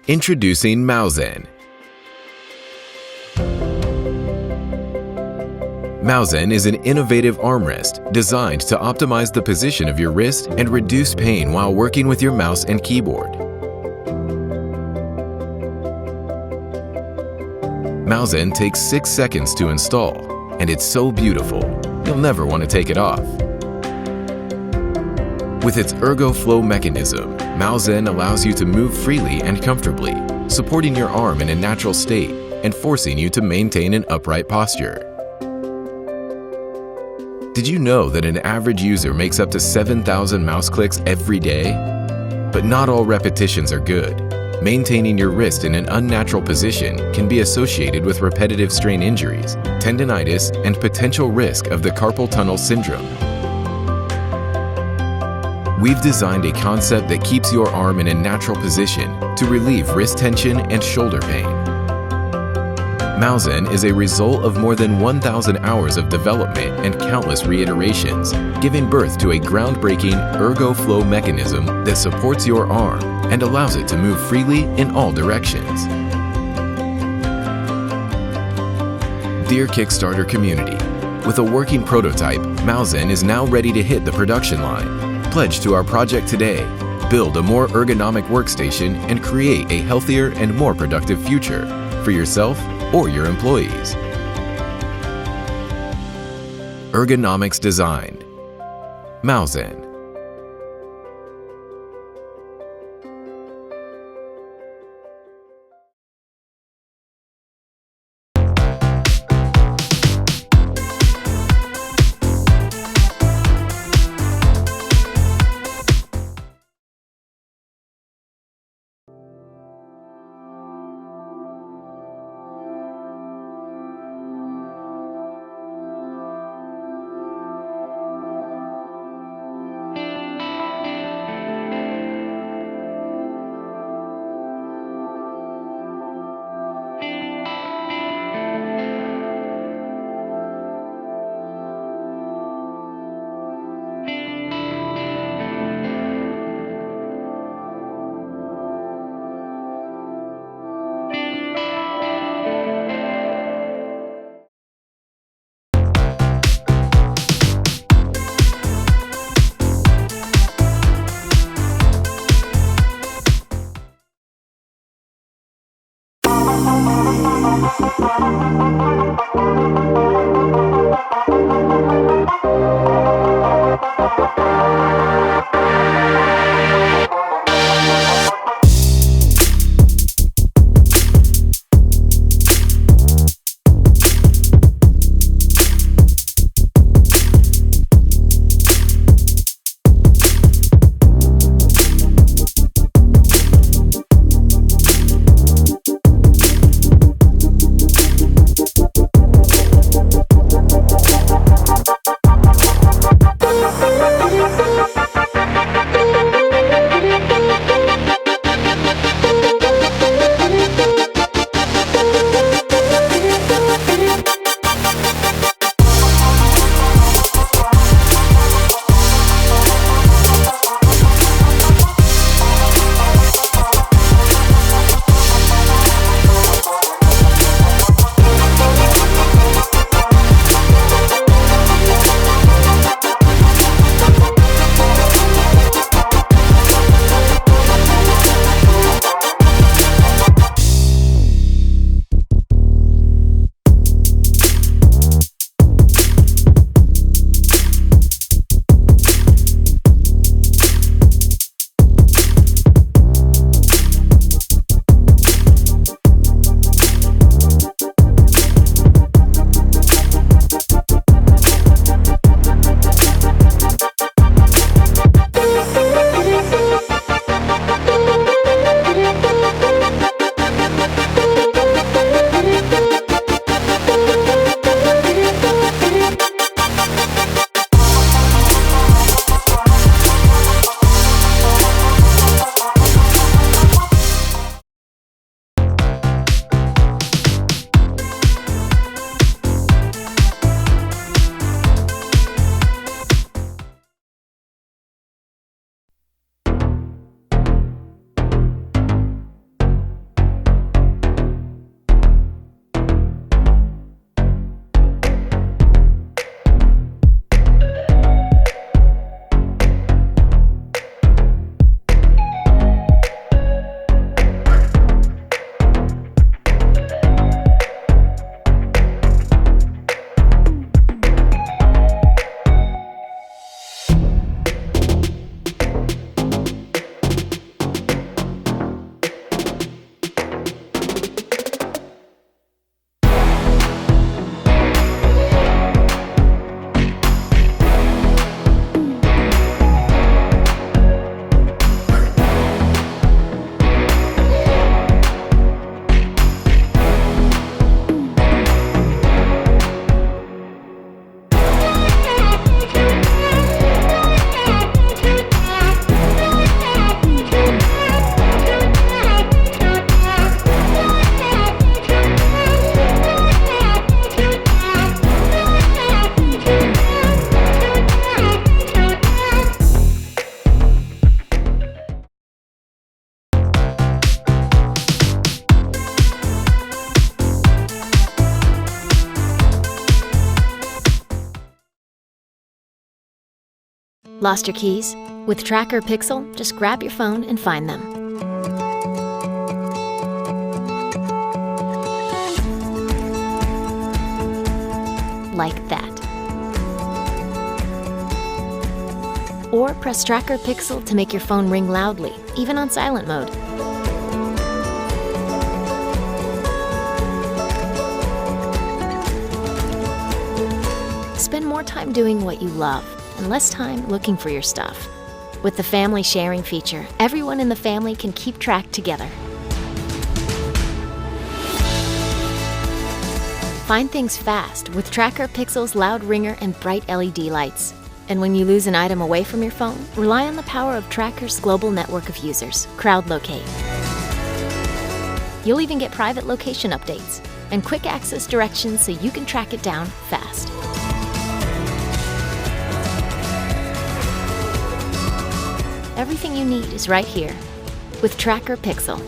Introducing Mauzen. Mauzen is an innovative armrest designed to optimize the position of your wrist and reduce pain while working with your mouse and keyboard. Mauzen takes 6 seconds to install, and it's so beautiful, you'll never want to take it off. With its ergo flow mechanism, Mauzen allows you to move freely and comfortably, supporting your arm in a natural state and forcing you to maintain an upright posture. Did you know that an average user makes up to 7,000 mouse clicks every day? But not all repetitions are good. Maintaining your wrist in an unnatural position can be associated with repetitive strain injuries, tendinitis, and potential risk of the carpal tunnel syndrome. We've designed a concept that keeps your arm in a natural position to relieve wrist tension and shoulder pain. Mauzen is a result of more than 1,000 hours of development and countless reiterations, giving birth to a groundbreaking ergo flow mechanism that supports your arm and allows it to move freely in all directions. Dear Kickstarter community, with a working prototype, Mauzen is now ready to hit the production line. Pledge to our project today. Build a more ergonomic workstation and create a healthier and more productive future for yourself or your employees. Ergonomics designed. Mauzen. Lost your keys? With Tracker Pixel, just grab your phone and find them. Like that. Or press Tracker Pixel to make your phone ring loudly, even on silent mode. Spend more time doing what you love and less time looking for your stuff. With the family sharing feature, everyone in the family can keep track together. Find things fast with Tracker Pixel's loud ringer and bright LED lights. And when you lose an item away from your phone, rely on the power of Tracker's global network of users, CrowdLocate. You'll even get private location updates and quick access directions so you can track it down fast. Everything you need is right here with Tracker Pixel.